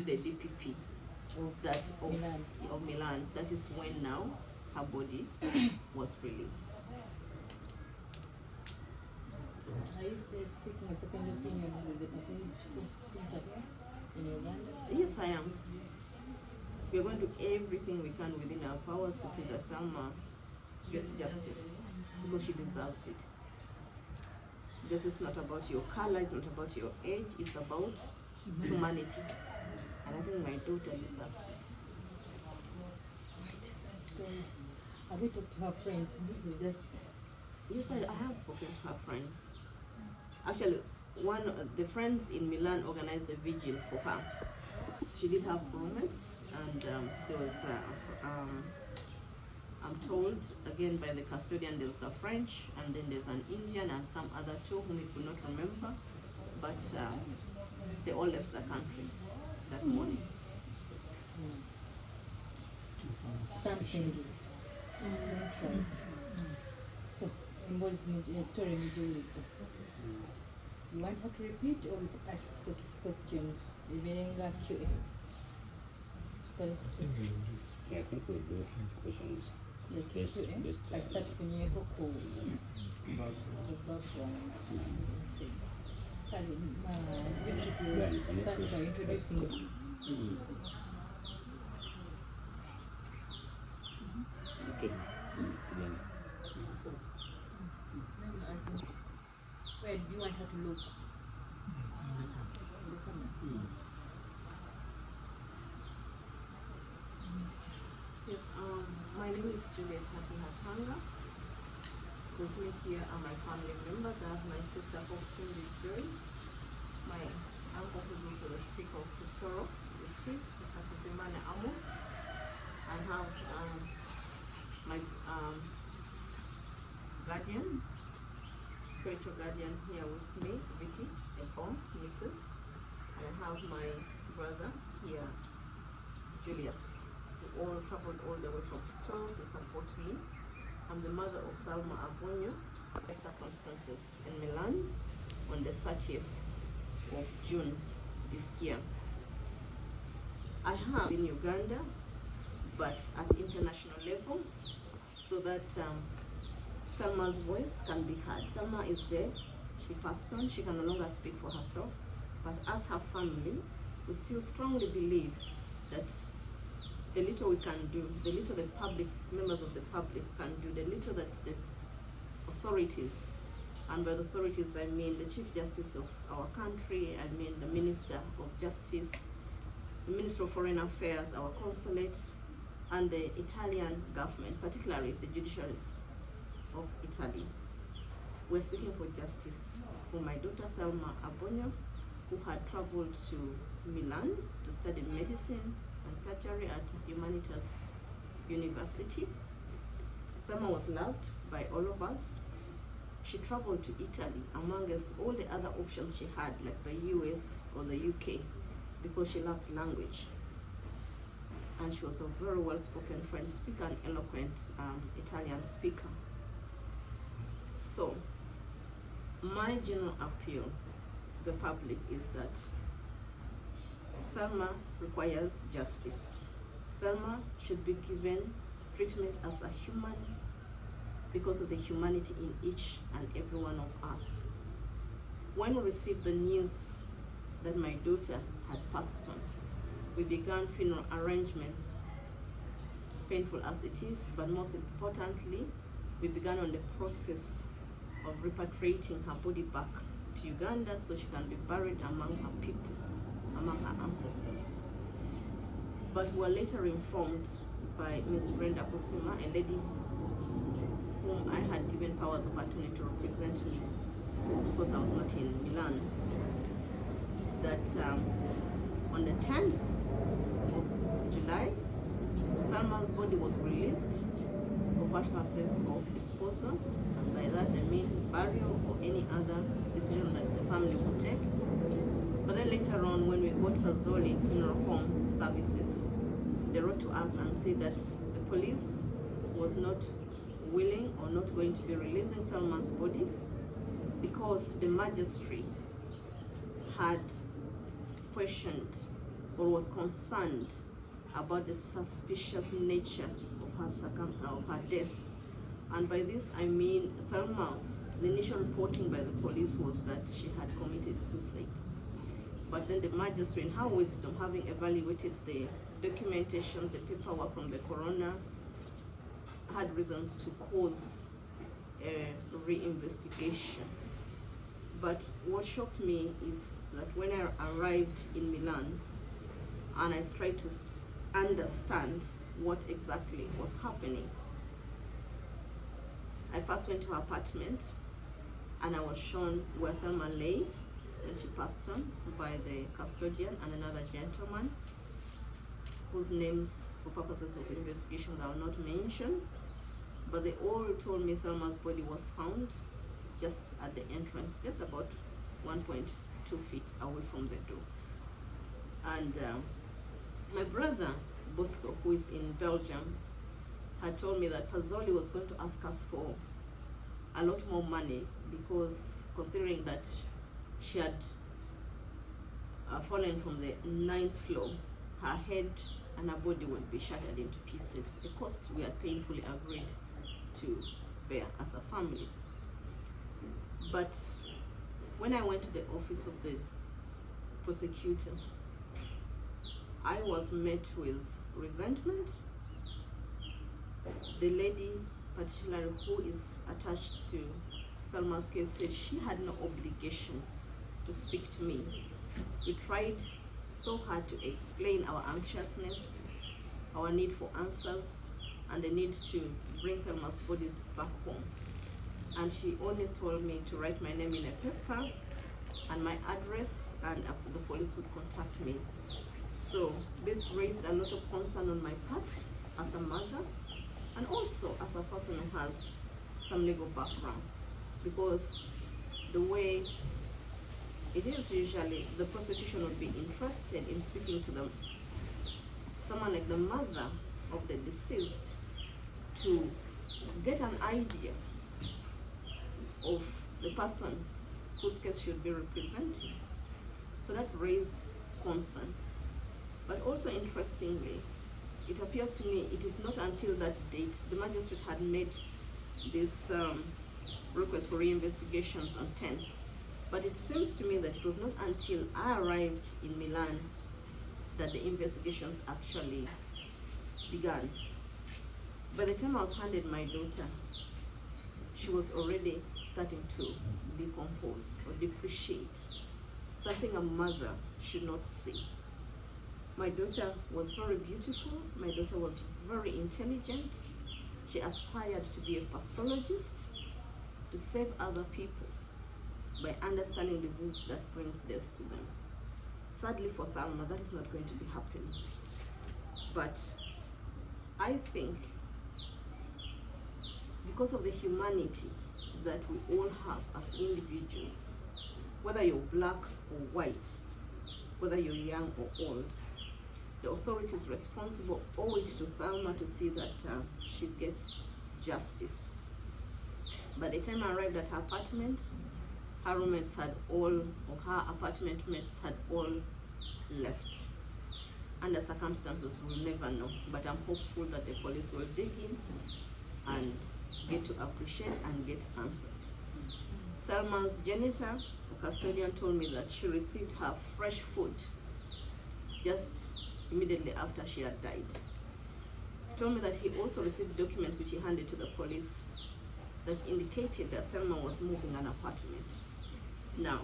to the DPP of Milan. That is when now her body was released. Are you seeking a second opinion with the pathologist center in Uganda? Yes, I am. We are going to do everything we can within our powers to see that Thelma gets justice, because she deserves it. This is not about your color, it's not about your age, it's about humanity. And I think my daughter deserves it. Have you talked to her friends? This is just... Yes, I have spoken to her friends. Actually, one of the friends in Milan organized a vigil for her. She did have roommates, and there was, I'm told, again by the custodian, there was a French, and then there's an Indian, and some other two whom we could not remember, but they all left the country that morning. So. Something is not right. So, story Julie. You want her to repeat or ask specific questions? Ibenga QA. Yeah, I think we'll do questions. Best, I start from your background. Start by introducing you. Okay. Where do you want her to look? Yes, my name is Juliet Hatanga. With me here are my family members. I have my sister Cindy Joy, my uncle who's also the speaker of Kisoro district, Akizimane Amos. I have my guardian, spiritual guardian here with me, Vicky, at home, Mrs. And I have my brother here, Julius, who all traveled all the way from Kisoro to support me. I'm the mother of Thelma Abonyo. Circumstances in Milan on the 30th of June this year. I have in Uganda, but at international level, so that Thelma's voice can be heard. Thelma is dead, she passed on, she can no longer speak for herself, but as her family, we still strongly believe that the little we can do, the little the public, members of the public can do, the little that the authorities, and by the authorities I mean the Chief Justice of our country, I mean the Minister of Justice, the Minister of Foreign Affairs, our consulate, and the Italian government, particularly the judiciaries of Italy. We're seeking for justice for my daughter Thelma Abonyo, who had traveled to Milan to study medicine and surgery at Humanitas University. Thelma was loved by all of us. She traveled to Italy amongst all the other options she had, like the US or the UK, because she loved language. And she was a very well-spoken French speaker and eloquent Italian speaker. So, my general appeal to the public is that Thelma requires justice. Thelma should be given treatment as a human because of the humanity in each and every one of us. When we received the news that my daughter had passed on, we began funeral arrangements, painful as it is, but most importantly, we began on the process of repatriating her body back to Uganda so she can be buried among her people, among her ancestors. But we were later informed by Ms. Brenda Kusima, a lady whom I had given powers of attorney to represent me because I was not in Milan, that on the 10th of July, Thelma's body was released for purposes of disposal, and by that I mean burial or any other decision that the family would take. But then later on, when we got Pazoli Funeral Home Services, they wrote to us and said that the police was not willing or not going to be releasing Thelma's body because the magistrate had questioned or was concerned about the suspicious nature of her death. And by this I mean Thelma, the initial reporting by the police was that she had committed suicide. But then the magistrate, in her wisdom, having evaluated the documentation, the paperwork from the coroner, had reasons to cause a reinvestigation. But what shocked me is that when I arrived in Milan and I tried to understand what exactly was happening, I first went to her apartment and I was shown where Thelma lay when she passed on by the custodian and another gentleman whose names, for purposes of investigations, I will not mention. But they all told me Thelma's body was found just at the entrance, just about 1.2 feet away from the door. And my brother, Bosco, who is in Belgium, had told me that Pazzoli was going to ask us for a lot more money because, considering that she had fallen from the 9th floor, her head and her body would be shattered into pieces, a cost we had painfully agreed to bear as a family. But when I went to the office of the prosecutor, I was met with resentment. The lady, particularly who is attached to Thelma's case, said she had no obligation to speak to me. We tried so hard to explain our anxiousness, our need for answers, and the need to bring Thelma's bodies back home. And she always told me to write my name in a paper and my address, and the police would contact me. So this raised a lot of concern on my part as a mother, and also as a person who has some legal background, because the way it is usually, the prosecution would be interested in speaking to them, someone like the mother of the deceased, to get an idea of the person whose case should be representing. So that raised concern. But also interestingly, it appears to me it is not until that date the magistrate had made this request for reinvestigations on 10th. But it seems to me that it was not until I arrived in Milan that the investigations actually began. By the time I was handed my daughter, she was already starting to decompose or depreciate, something a mother should not see. My daughter was very beautiful. My daughter was very intelligent. She aspired to be a pathologist, to save other people by understanding disease that brings death to them. Sadly for Thelma, that is not going to be happening. But I think because of the humanity that we all have as individuals, whether you're black or white, whether you're young or old, the authorities responsible owe it to Thelma to see that she gets justice. By the time I arrived at her apartment, her roommates had all, or her apartment mates had all left. Under circumstances we'll never know, but I'm hopeful that the police will dig in and get to appreciate and get answers. Thelma's janitor, the custodian, told me that she received her fresh food just immediately after she had died. He told me that he also received documents which he handed to the police that indicated that Thelma was moving an apartment. Now,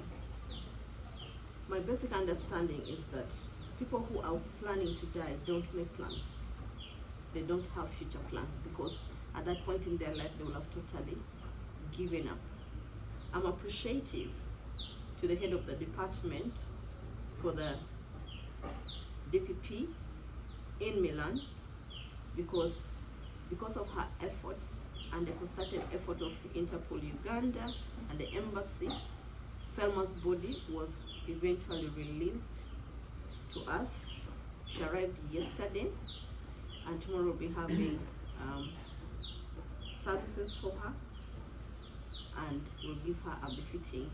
my basic understanding is that people who are planning to die don't make plans. They don't have future plans, because at that point in their life they will have totally given up. I'm appreciative to the head of the department for the DPP in Milan, because of her efforts and the concerted effort of Interpol Uganda and the embassy, Thelma's body was eventually released to us. She arrived yesterday, and tomorrow we'll be having services for her, and we'll give her a befitting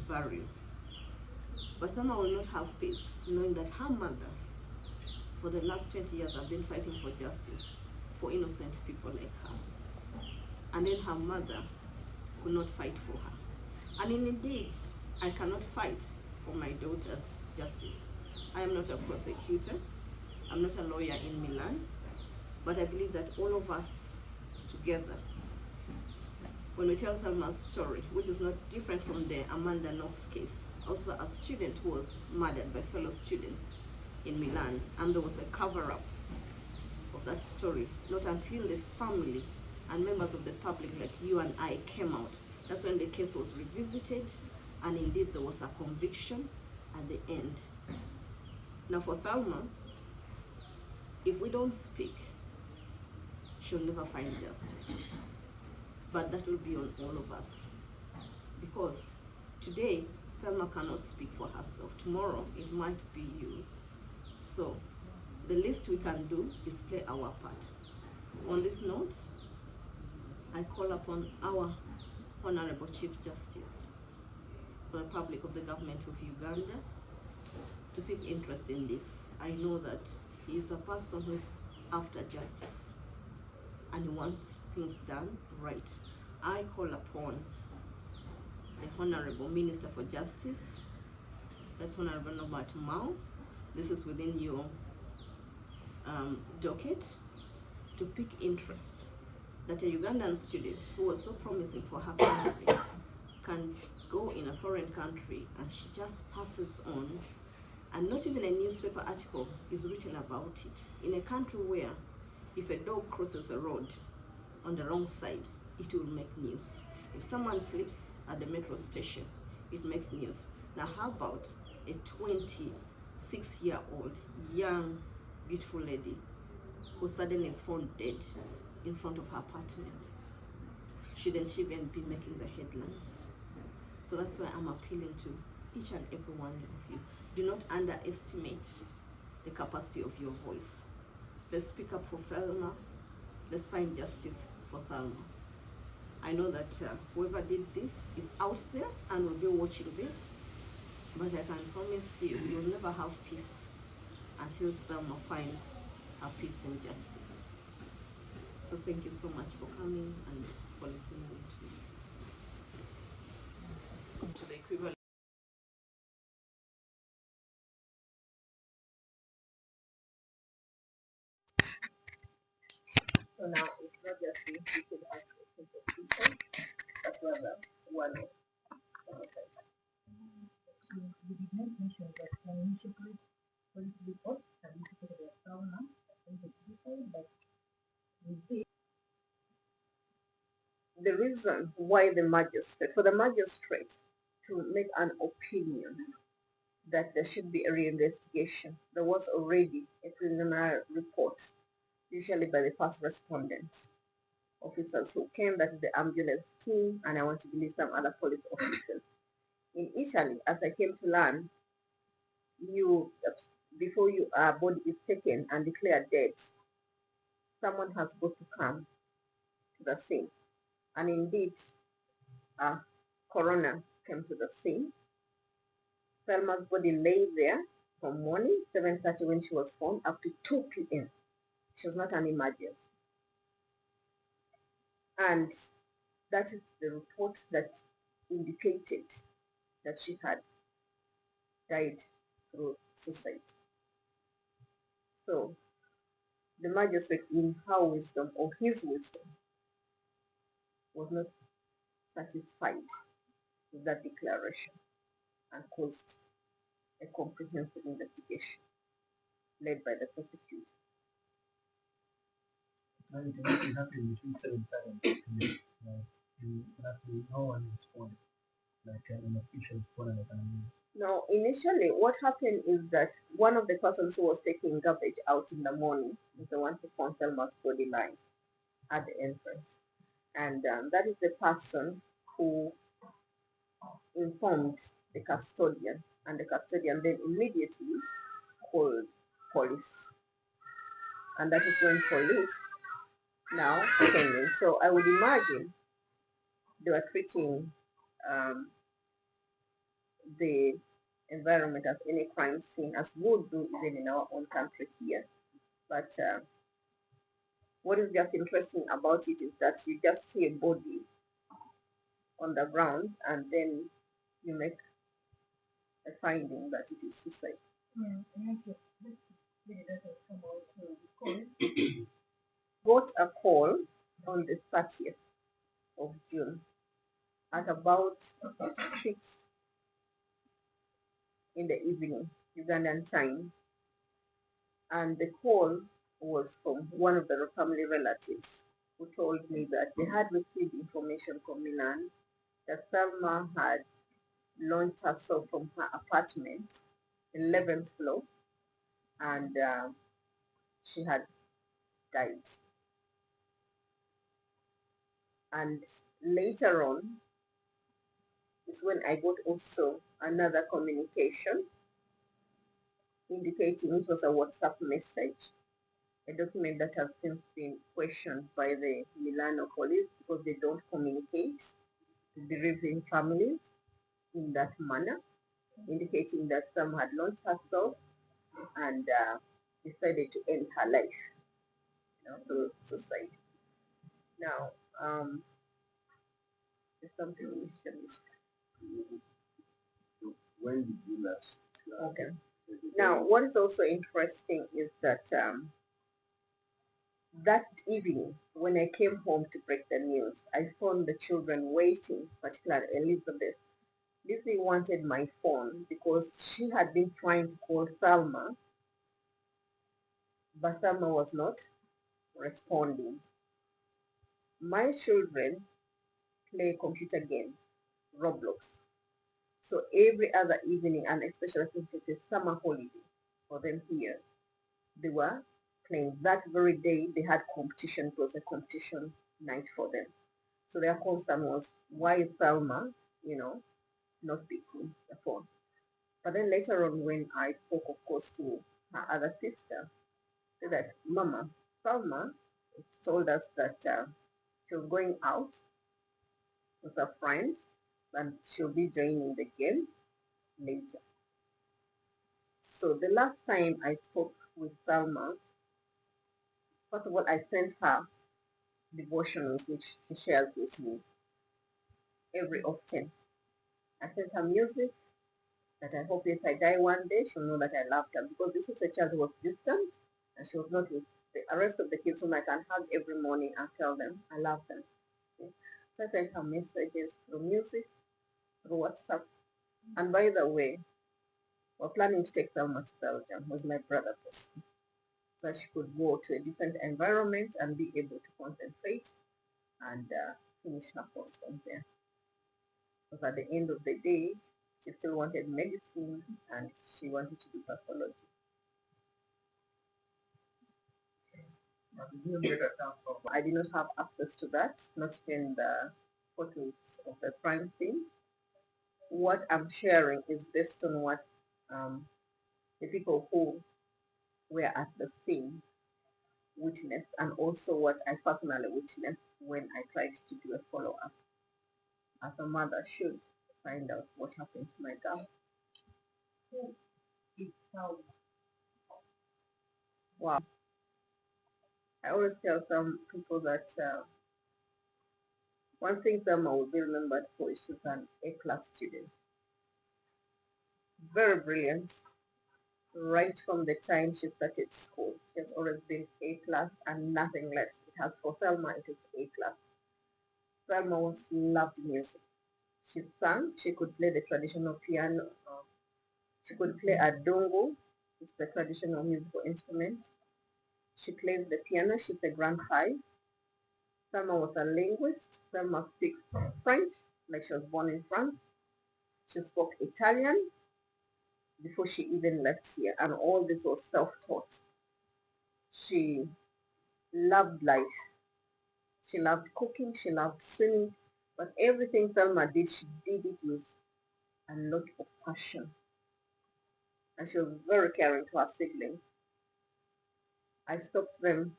burial. But Thelma will not have peace knowing that her mother for the last 20 years, I've been fighting for justice for innocent people like her. And then her mother could not fight for her. And indeed, I cannot fight for my daughter's justice. I am not a prosecutor. I'm not a lawyer in Milan. But I believe that all of us together, when we tell Thelma's story, which is not different from the Amanda Knox case, also a student who was murdered by fellow students in Milan, and there was a cover-up of that story, not until the family and members of the public like you and I came out. That's when the case was revisited, and indeed there was a conviction at the end. Now for Thelma, if we don't speak, she'll never find justice. But that will be on all of us. Because today, Thelma cannot speak for herself. Tomorrow, it might be you. So, the least we can do is play our part. On this note, I call upon our Honorable Chief Justice for the Republic of the Government of Uganda to take interest in this. I know that he is a person who is after justice and he wants things done right. I call upon the Honorable Minister for Justice, that's Honorable Norbert Mao. This is within your docket, to pick interest that a Ugandan student who was so promising for her country can go in a foreign country and she just passes on, and not even a newspaper article is written about it. In a country where if a dog crosses a road on the wrong side, it will make news. If someone sleeps at the metro station, it makes news. Now how about a 26-year-old young, beautiful lady who suddenly is found dead in front of her apartment? Shouldn't she even be making the headlines? So that's why I'm appealing to each and every one of you. Do not underestimate the capacity of your voice. Let's speak up for Thelma. Let's find justice for Thelma. I know that whoever did this is out there and will be watching this, but I can promise you, you'll never have peace until Thelma finds her peace and justice. So thank you so much for coming and for listening to the equivalent. So now it's not just the people asking for people, but rather one of You did not mention that when you police report and you took it as Thelma, but we did. the reason why the magistrate, for the magistrate to make an opinion that there should be a reinvestigation, there was already a preliminary report, usually by the first respondent officers who came, that is the ambulance team, and I want to believe some other police officers. In Italy, as I came to learn, before your body is taken and declared dead, someone has got to come to the scene. And indeed, a coroner came to the scene. Thelma's body lay there from morning 7:30 when she was found up to 2 p.m. She was not an emergency. And that is the report that indicated that she had died through suicide. So the magistrate, in her wisdom or his wisdom, was not satisfied with that declaration and caused a comprehensive investigation led by the prosecutor. And it happened between 7:30 and 8, and no one responded, like an official responded. Now, initially, what happened is that one of the persons who was taking garbage out in the morning is the one who found Thelma's body lying at the entrance. And that is the person who informed the custodian, and the custodian then immediately called police. And that is when police now came in. So I would imagine they were treating the environment as any crime scene, as we would do even in our own country here. But what is just interesting about it is that you just see a body on the ground and then you make a finding that it is suicide. Got a call on the 30th of June at about 6 in the evening, Ugandan time. And the call was from one of the family relatives who told me that they had received information from Milan that Selma had launched herself from her apartment, 11th floor, and she had died. And later on is when I got also another communication indicating it was a WhatsApp message, a document that has since been questioned by the Milano police because they don't communicate to bereaving families in that manner, indicating that some had launched herself and decided to end her life, through suicide. Now, there's something we should. When did you last? Okay. Now, what is also interesting is that that evening, when I came home to break the news, I found the children waiting, particularly Elizabeth. Lizzie wanted my phone because she had been trying to call Thelma, but Thelma was not responding. My children play computer games, Roblox. So every other evening, and especially since it's a summer holiday for them here, they were playing. That very day, they had competition. It was a competition night for them. So their concern was, why is Thelma, not picking the phone? But then later on, when I spoke, of course, to her other sister, said that, Mama, Thelma told us that she was going out with a friend and she'll be joining the game later. So the last time I spoke with Thelma, first of all, I sent her devotionals, which she shares with me every often. I sent her music that I hope if I die one day, she'll know that I loved her, because this is a child who was distant and she was not with the rest of the kids whom I can hug every morning and tell them I love them. Okay? So I sent her messages through music, through WhatsApp. And by the way, we're planning to take Thelma to Belgium, who's my brother person, so that she could go to a different environment and be able to concentrate and finish her course from there. Because at the end of the day, she still wanted medicine and she wanted to do pathology. I did not have access to that, not even the photos of the crime scene. What I'm sharing is based on what the people who were at the scene witnessed, and also what I personally witnessed when I tried to do a follow-up. As a mother should find out what happened to my girl. Wow. I always tell some people that one thing Thelma will be remembered for is she's an A-class student. Very brilliant. Right from the time she started school, she has always been A-class and nothing less. It has for Thelma, it is A-class. Thelma was loved music. She sang, she could play the traditional piano, she could play a dongo, it's the traditional musical instrument. She plays the piano, she's a grand five. Thelma was a linguist. Thelma speaks French, like she was born in France. She spoke Italian before she even left here, and all this was self-taught. She loved life. She loved cooking, she loved swimming, but everything Thelma did, she did it with a lot of passion. And she was very caring to her siblings. I stopped them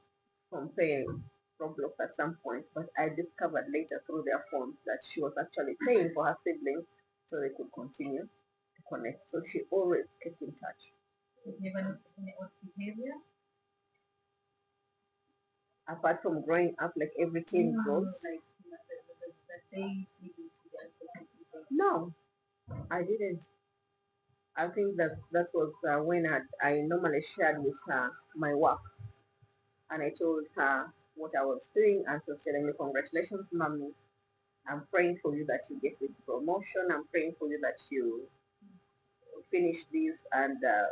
from paying Roblox at some point, but I discovered later through their phones that she was actually paying for her siblings so they could continue to connect. So she always kept in touch. Never noticed any odd behavior. Apart from growing up like every teen grows. Like that they really No, I didn't. I think that was when I normally shared with her my work, and I told her what I was doing, and she was telling me, "Congratulations, mommy! I'm praying for you that you get this promotion. I'm praying for you that you finish this." And there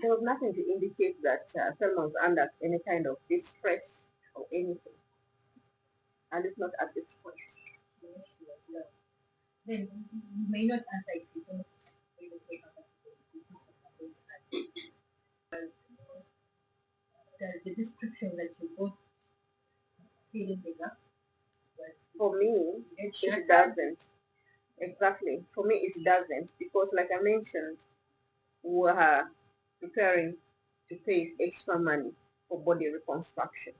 was nothing to indicate that Thelma was under any kind of distress or anything, and it's not at this point. then you may not answer if you don't the description that you got feeling the gap. For me, it doesn't. Exactly. For me, it doesn't, because like I mentioned, we were preparing to pay extra money for body reconstruction,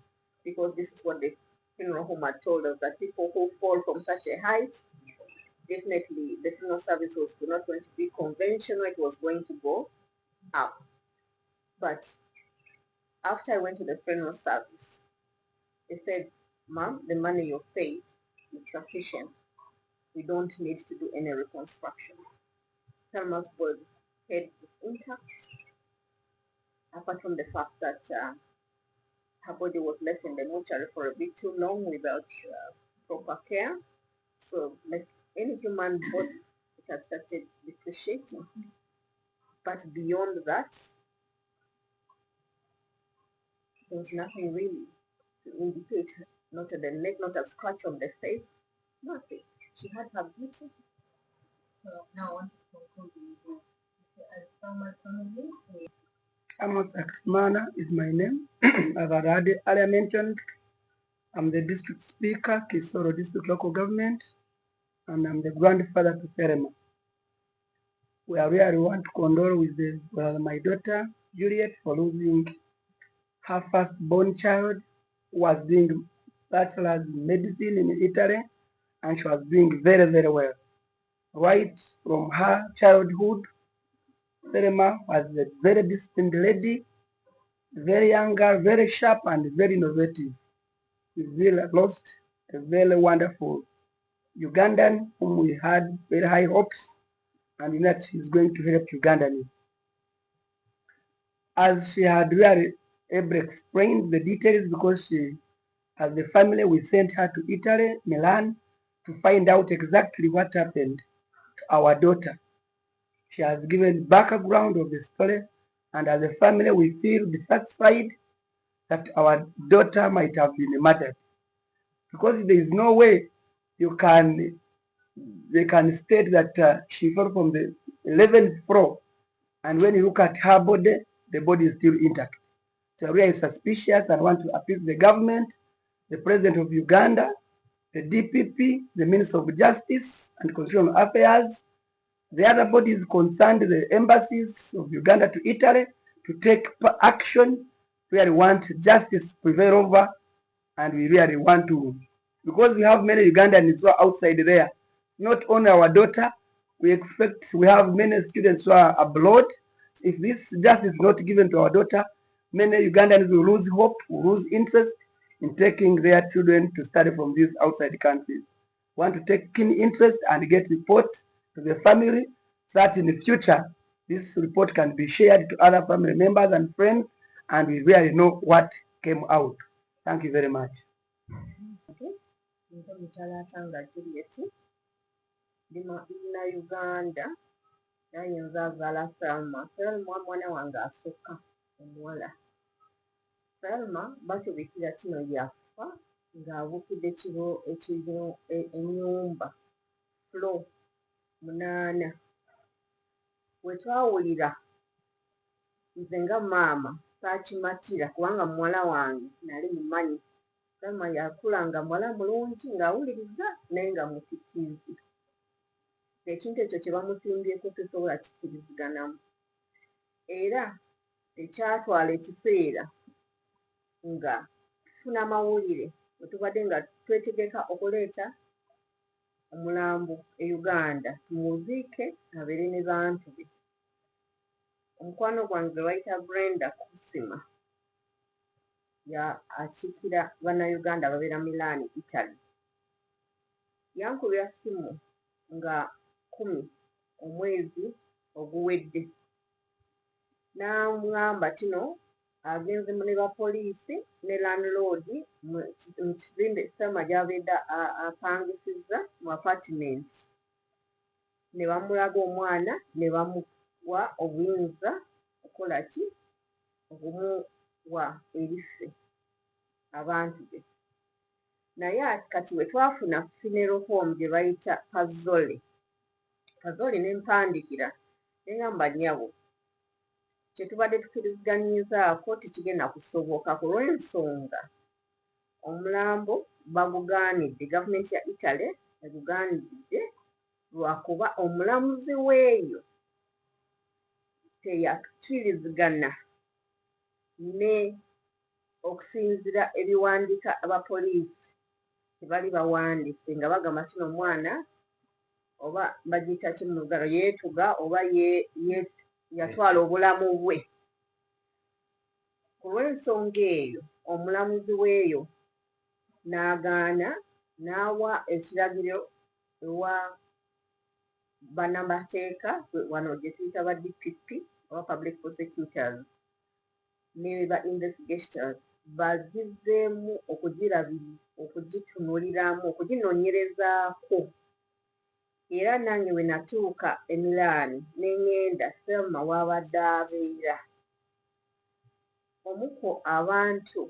because this is what the funeral home had told us, that people who fall from such a height, definitely the funeral service was not going to be conventional, it was going to go up. But after I went to the funeral service, they said, "Ma'am, the money you paid is sufficient. We don't need to do any reconstruction." Thelma's body head is intact, apart from the fact that her body was left in the mortuary for a bit too long without proper care. So, like any human body, it had started depreciating. But beyond that, there was nothing really to indicate, not at the neck, not a scratch on the face, nothing. She had her beauty. So now I want to conclude with as Thelma's family. Amos Aksmana is my name. As I earlier mentioned, I'm the district speaker, Kisoro District Local Government, and I'm the grandfather to Thelma. We really want to condole with my daughter Juliet for losing her firstborn child, who was doing bachelor's in medicine in Italy, and she was doing very, very well. Right from her childhood, Thelma was a very disciplined lady, very young girl, very sharp and very innovative. We really lost a very wonderful Ugandan whom we had very high hopes, and in that she's going to help Ugandans. As she had really able explained the details, because she, as the family, we sent her to Italy, Milan, to find out exactly what happened to our daughter. She has given background of the story, and as a family, we feel dissatisfied that our daughter might have been murdered, because there is no way they can state that she fell from the 11th floor, and when you look at her body, the body is still intact. So we are suspicious and want to appeal to the government, the President of Uganda, the DPP, the Minister of Justice and Constitutional Affairs, the other bodies concerned, the embassies of Uganda to Italy, to take action. We really want justice to prevail over, and we really want to, because we have many Ugandans who are outside there, not only our daughter, we have many students who are abroad. If this justice is not given to our daughter, many Ugandans will lose hope, will lose interest in taking their children to study from these outside countries. Want to take keen interest and get report to the family, so that in the future this report can be shared to other family members and friends, and we really know what came out. Thank you very much. Nze Mutalaatanga Juliet, ndi Uganda, yayinza azaala Thelma. Thelma mwana wange asukka omuwala. Thelma batubikira kino yafa ng'abukidde ennyumba flo 8. We twawulira, nze nga maama saakimatira kubanga muwala wange nali mumanyi. Thelma yakula nga muwala mulungi, ng'awuliriza naye nga mutitiizi. Ekintu ekyo kye bamusimbyeko sisobola kikkiriziganamu. Era tekyatwala ekiseera nga tufuna amawulire we tubadde nga twetegeka okuleeta omulambo e Uganda tumuziike abeere ne bantu be. Omukwano gwange gwe bayita Brenda Kusima akiikira bannayuganda ababeera Milan, Italy. Yankubira ssimu nga 10 omwezi oguwedde n'aŋŋamba tino agenze ne bapoliisi ne landlord mu kizimbe Selma gy'abeedde apangisizza mu apartment, ne bamulaga omwana ne bamuwa obuyinza okukola ki, okumuwa ebiffe abantu be. Naye kati we twafuna funeral home gye bayita Pazoli ne mpandikira ne ŋŋamba nnyabo kye tubadde tukiriganyizaako tekigenda kusoboka ku lw'ensonga omulambo bagugaanidde, gavumenti ya Italy egugaanidde lwakuba omulamuzi w'eyo teyakkirizigana ne okusinziira ebiwandiika abapoliisi tebali bawandiise nga bagamba kino omwana oba bagiyita ki mu lugalo yeetuga oba yatwala obulamu bwe. Ku lw'ensonga eyo omulamuzi w'eyo n'agaana n'awa ekiragiro ewa bannamateeka wano gye tuyita ba DPP oba public prosecutors ne ba investigators bagizeemu okugitunuuliramu okuginoonyerezaako. Era nange we natuuka e Milan ne ŋŋenda Selma w'abadde abeera, omu ku abantu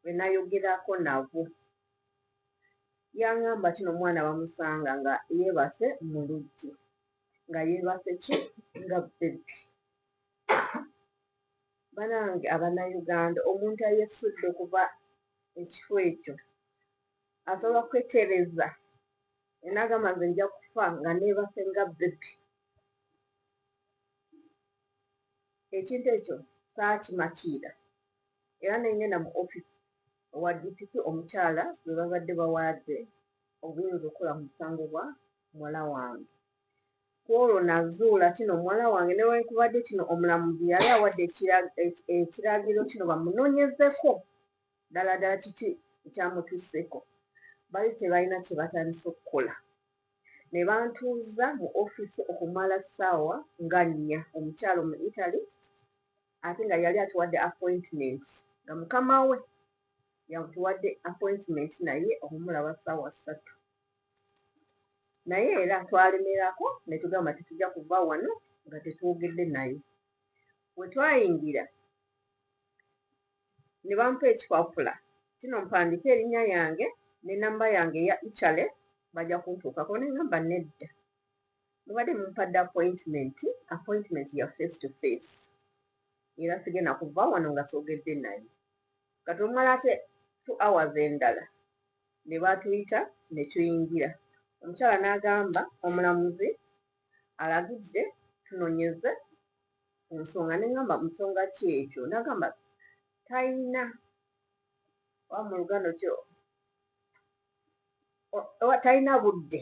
be nayogerako nabo yaŋŋamba kino omwana bamusanga nga yeebase mu luggi, nga yeebase ki, nga bbebi. Bannange Abannayuganda, omuntu ayesudde okuva ekifo ekyo asobola kwetereeza n'agamba nze nja kufa nga neebase nga bbebi. Ekintu ekyo saakimakiira era ne ngenda mu offisi owa DPP omukyala gwe babadde bawadde obuyinza okukola mu musango gwa muwala wange. Ku olwo nazuula kino omuwala wange newankubadde kino omulamuzi yali awadde ekiragiro kino bamunoonyezeko ddala ddala kiki ekyamutuuseko, bali tebalina kye batandise okukola. Ne bantuuza mu offisi okumala ssaawa nga 4, omukyalo mu Italy ate nga yali atuwadde appointment nga mukama we yatuwadde appointment naye okumulaba ssaawa 3. Naye era twalemerako ne tugamba tetujja kuva wano nga tetwogedde naye. We twayingira ne bampa ekipapula kino mpandiika erinnya yange ne namba yange eya Italy bajja kuntuukako. Ne ŋŋamba nedda, mubadde mumpadde appointment ya face to face era sigenda kuva wano nga soogedde naye. Kati omala ate 2 hours endala ne batuyita ne tuyingira. Omukyala n'agamba omulamuzi alagidde tunoonyeze ku nsonga. Ne ŋŋamba mu nsonga ki ekyo? N'agamba talina oba mu luganda kyo talina budde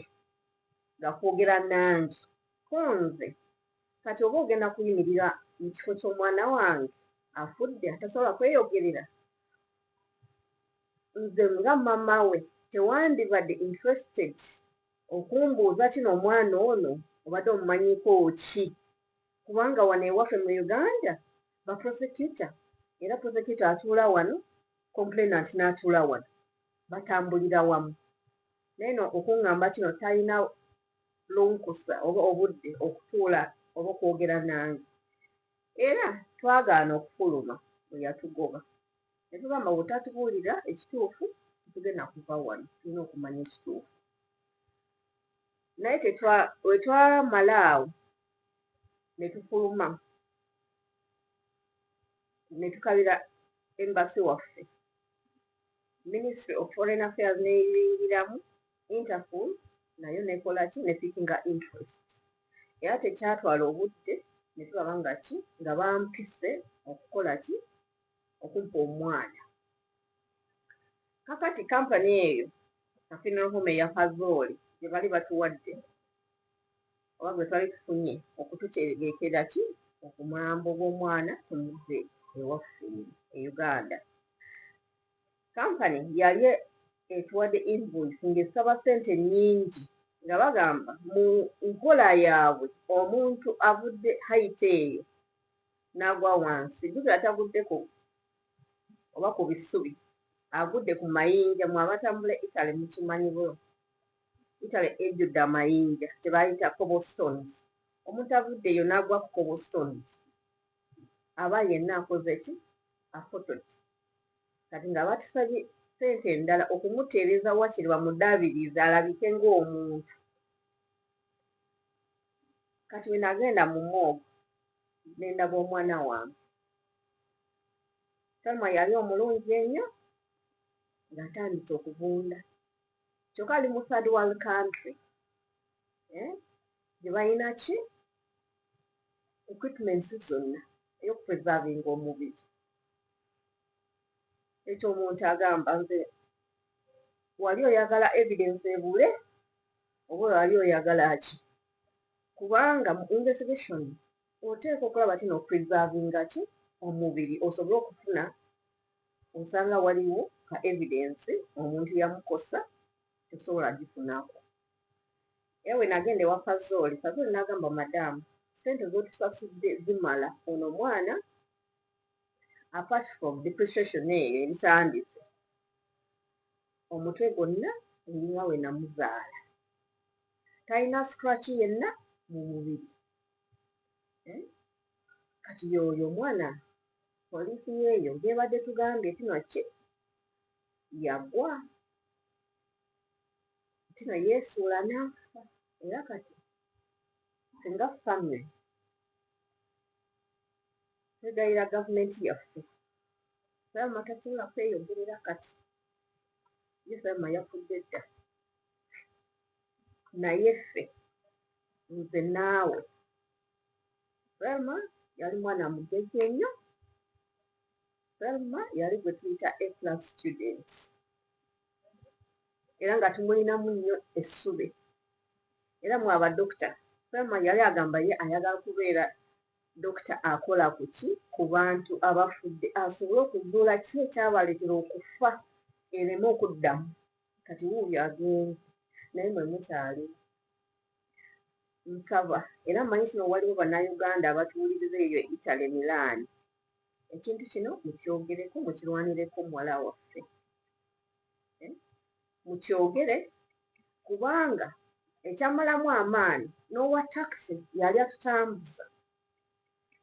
nga kwogera nange ko nze kati oba ogenda kuyimirira mu kifo ky'omwana wange afudde atasobola kweyogerera, nze nga mama we tewandibadde interested okumbuuza kino omwana ono obadde omumanyiko ki? Kubanga wano ewaffe mu Uganda ba prosecutor era prosecutor atuula wano, complainant n'atuula wano, batambulira wamu. Naye no okuŋŋamba kino talina lunkusa oba obudde okutuula oba okwogera nange. Era twagaana okufuluma bwe yatugoba ne tugamba bw'otatubuulira ekituufu tetugenda kuva wano, tulina okumanya ekituufu. Naye we twamala awo ne tufuluma ne tukabira embassy waffe, Ministry of Foreign Affairs n'eyingiramu, Interpol nayo nekola ki, ne pikinga interest. Era tekyatwala obudde ne tulaba nga ki, nga bampise okukola ki, okumpa omwana. Kakati kampani eyo funeral home eya Pazoli gye bali batuwadde oba gwe twali tufunye okututegeekera ki omulambo gw'omwana tumuzze ewaffe e Uganda. Kampani yali etuwadde invoice ng'esaba ssente nnyingi nga bagamba mu nkola yaabwe omuntu avudde hayita eyo n'agwa wansi jjukira taguddeko oba ku bisubi agudde ku mayinja mwe abatambula Italy mukimanyi bwo Italy ejjudde amayinja kye bayita cobblestones. Omuntu avudde eyo n'agwa ku cobblestones aba yenna akoze ki afototi kati nga batusabye ssente endala okumuteereza wakiri bamudaabirize alabike ng'omuntu. Kati we nagenda mu moogo ne ndaba omwana wange Salma yali omulungi ennyo ng'atandise okuvunda kyokka ali mu third world country gye balina ki equipments zonna ey'okupreservinga omubiri. Ekyo omuntu agamba nze wali oyagala evidence ebule oba wali oyagala ki kubanga mu investigation oteeka okulaba ti n'opreservinga ki omubiri osobole okufuna osanga waliwo ka evidence omuntu yamukosa tosobola gifunako. Era we nagenda ewa Kazooli n'agamba madaamu ssente z'otusasudde zimala ono mwana apart from depreciation eyo ebitandise omutwe gwonna eringa we namuzaala talina scratch yenna mu mubiri. Kati yoyo omwana poliisi yeeyo gyebadde tugambye tino ki yagwa tino yeesuula n'afa. Era kati singa family twegayira gavumenti yaffe Salma tasobola kweyogerera kati ye Salma yafudde dda naye ffe nze naawe Salma yali mwana mugezi ennyo. Salma yali gwe tuyita A+ student era nga tumulinamu nnyo essubi era mu abadokita Salma yali agamba ye ayagala kubeera dokita akola ku ki ku bantu abafudde asobole okuzuula ki ekyabaleetera okufa ereme okuddamu. Kati wuuyo agenze naye mwe mukyali nsaba era mmanyi kino waliwo bannayuganda abatuwuliriza eyo Italy Milan ekintu kino mukyogereko mukirwanireko muwala waffe mukyogere kubanga ekyamalamu amaanyi n'owa takisi yali atutambuza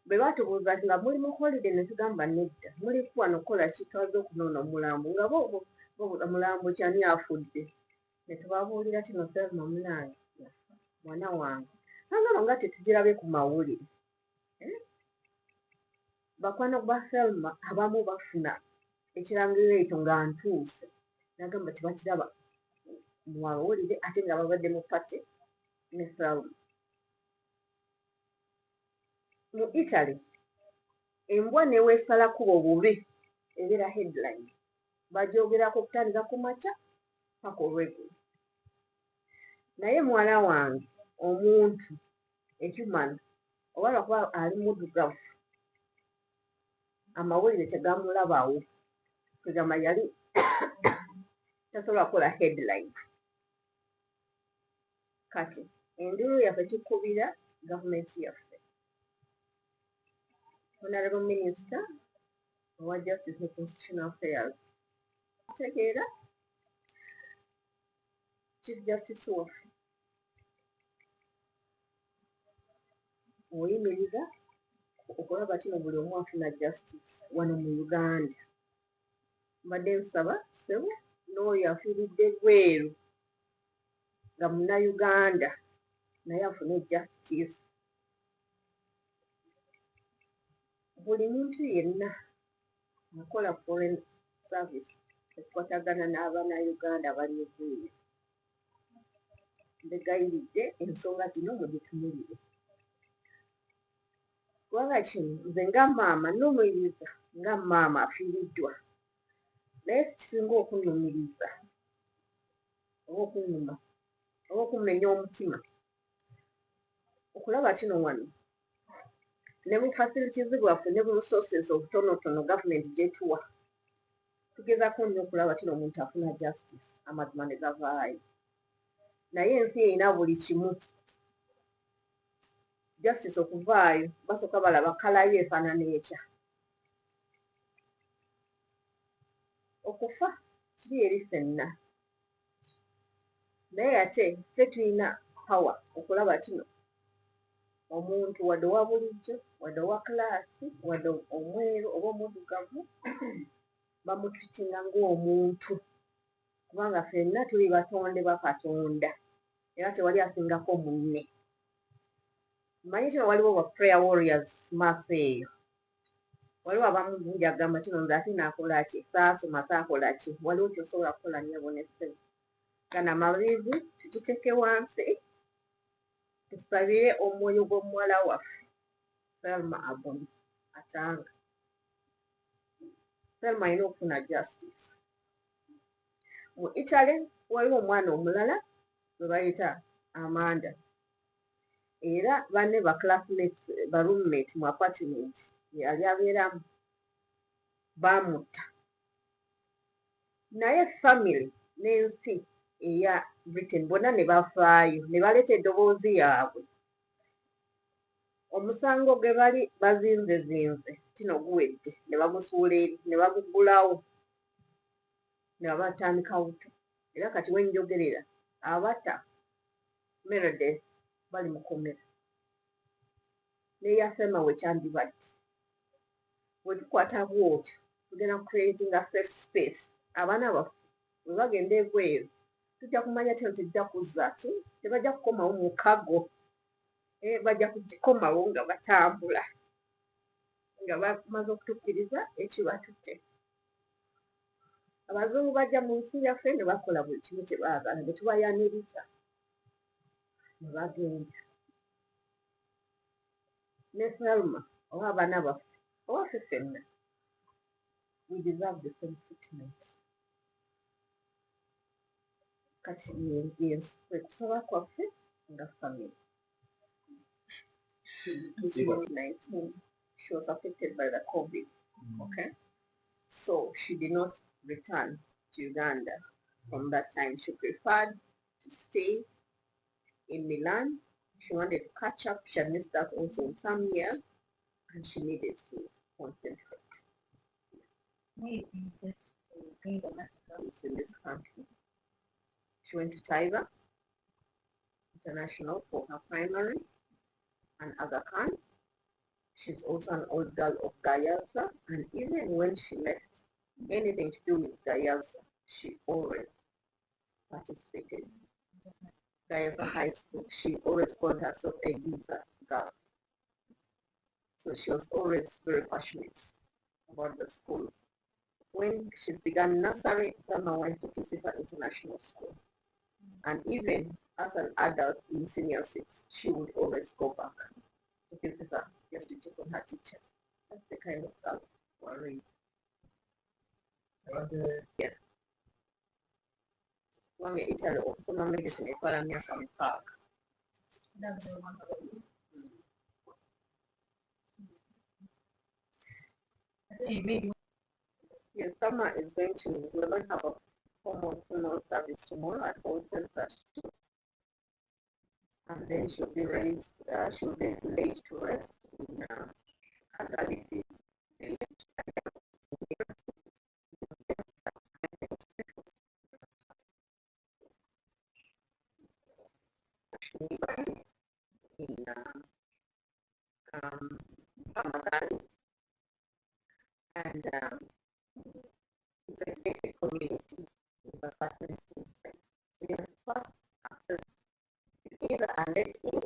bwe batubuuza nga muli mu holiday ne tugamba nedda muli wano kukola ki twaze okunoona omulambo nga bo omulambo kyani afudde ne tubabuulira kino Selma munange mwana wange agamba nga tetugirabe ku mawulire bakwano ba Selma abamu bafuna ekirangiriro ekyo nga ntuuse nagamba tebakiraba mu mawulire ate nga babadde mu pati ne Selma. Mu Italy embwa neweesala kuba obubi ebeera headline bajoogerako okutandika ku makya paka olweggulo. Naye muwala wange omuntu ehuman oba lwakuba ali muddugavu amawulire tegamulabawo kwegamba yali tasobola kukola headline. Kati enduulu yaffe tukubira gavumenti yaffe Honorable Minister owa Justice and Constitutional Affairs tegeera Chief Justice waffe oyimiriza okulaba tino buli omu afuna justice wano mu Uganda. Mbadde nsaba ssebo n'oyo afiiridde bweru nga munnayuganda naye afune justice. Buli muntu yenna akola foreign service ezikwatagana n'abannayuganda abali ebweru mbegayiridde ensonga zino mugitumulire kubanga kino nze nga maama nnumiriza nga maama afiiriddwa naye kisinga okunnumiriza oba okunnuma owokumenya omutima okulaba kino wano ne mu facilities bwaffe ne mu resources obutonotono gavumenti gyetuwa tugezaako nnyo okulaba kino omuntu afuna justice amazima ne gavaayo naye ensi erina buli kimu justice okuvaayo basooka balaba kalayo efaanana etya okufa kiri eri ffenna naye ate ffe tulina power okulaba kino omuntu wadde owa bulijjo wadde owa kilaasi wadde omweru oba omuddugavu bamutwitinga ng'omuntu kubanga ffenna tuli batonde ba Katonda era tewali asingako munne mmanyi kino waliwo ba prayer warriors maaso eyo waliwo abamu bungi agamba kino nze ate naakola ki saasoma saakola ki waliwo kyosobola kukola nnyabo n'essebo gana amaliizi tukiteeke wansi tusabire omwoyo gw'omuwala waffe Thelma Aboni Atanga Thelma alina okufuna justice mu Italy waliwo omwana omulala gwe bayita Amanda era banne ba classmates ba roommate mu apartment yali abeeramu baamutta naye family n'ensi eya Britain bonna ne bafaayo ne baleeta eddoboozi yaabwe omusango gwe bali bazinzezinze kino guwedde ne bagusuula eri ne baguggulawo ne babatandika buto era kati wenjogerera abatta Meredith bali mu kkomera n'eyafema wekyandibadde bwe tukwata bwotyo tugenda creating a safe space abaana baffe bwe bagenda ebweru tujja kumanya tino tejja kuzza ki tebajja kukomawo mukago bajja kugikomawo nga batambula nga bamaze okutukkiriza ekibatutte abazungu bajja mu nsi yaffe ne bakola buli kimu kye baagala ne tubayaniriza ne bagenda ne Thelma oba abaana baffe owaffe ffenna we deserve the same treatment kati kwe kusaba kwaffe nga family. COVID-19, she was affected by the COVID. Okay, so she did not return to Uganda. From that time, she preferred to stay in Milan. She wanted to catch up. She had missed out also in some years, and she needed to concentrate. In this country, she went to Tiger International for her primary and Aga Khan. She's also an old girl of Gayaza, and even when she left anything to do with Gayaza, she always participated. Gayaza High School, she always called herself a Giza girl. So she was always very passionate about the schools. When she began nursery, Thelma went to Kisifa International School. And even as an adult in senior six, she would always go back to Kisifa just to check on her teachers. That's the kind of girl we're raised. Yeah. One Italy also no medicine equal some park. Yes, Thelma is going to, we're going to have a formal funeral service tomorrow at Old Sensation. And then she'll be raised, she'll be laid to rest in Kadaliti village. In Ramadan, and it's a gated community with a partner. So you have first access to either a letting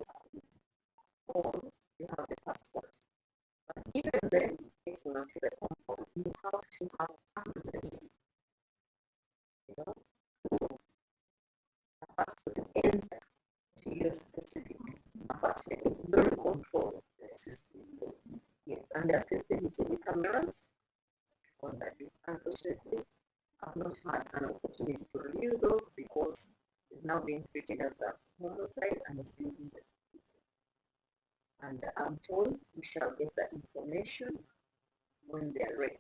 or you have the passport. But even then, it's not the comfort. You have to have access, you know, to a passport to enter to your specific apartment. It's very controlled. Yes, and there are CCTV cameras on that. Unfortunately, I've not had an opportunity to review those because is now being treated as a homicide and is being investigated. And I'm told we shall get that information when they are ready.